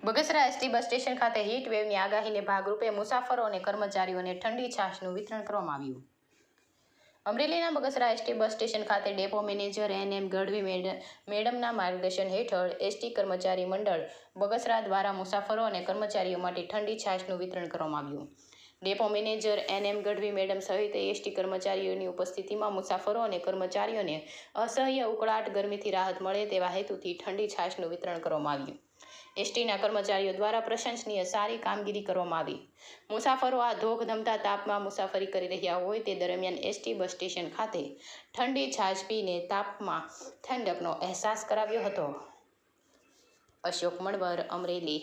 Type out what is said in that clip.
Bagasara ST bus station ખાતે heat વેવની આગાહીને ભાગરૂપે મુસાફરો અને કર્મચારીઓને ઠંડી છાશનું વિતરણ કરવામાં આવ્યું. અમરેલીના બગસરા એસટી બસ સ્ટેશન ખાતે ડેપો મેનેજર એન.એમ. ગઢવી મેડમના માર્ગદર્શન હેઠળ એસટી કર્મચારી મંડળ બગસરા દ્વારા મુસાફરો અને કર્મચારીઓ માટે ઠંડી છાશનું વિતરણ કરવામાં આવ્યું. Depot manager N M. Gadhvi madam સહિત એસટી કર્મચારીઓની ઉપસ્થિતિમાં મુસાફરો અને કર્મચારીઓને અસહ્ય ઉકળાટ ગરમીથી રાહત મળે તેવા હેતુથી ઠંડી છાશનું વિતરણ કરવામાં આવ્યું. એસટીના કર્મચારીઓ દ્વારા પ્રશંસનીય સારી કામગીરી કરવામાં આવી. મુસાફરો આ ધોકધમતા તાપમાં મુસાફરી કરી રહ્યા હોય તે દરમિયાન એસટી બસ સ્ટેશન ખાતે ઠંડી છાશ પીને તાપમાં ઠંડકનો અહેસાસ કરાવ્યો હતો. અશોક મણવર, અમરેલી.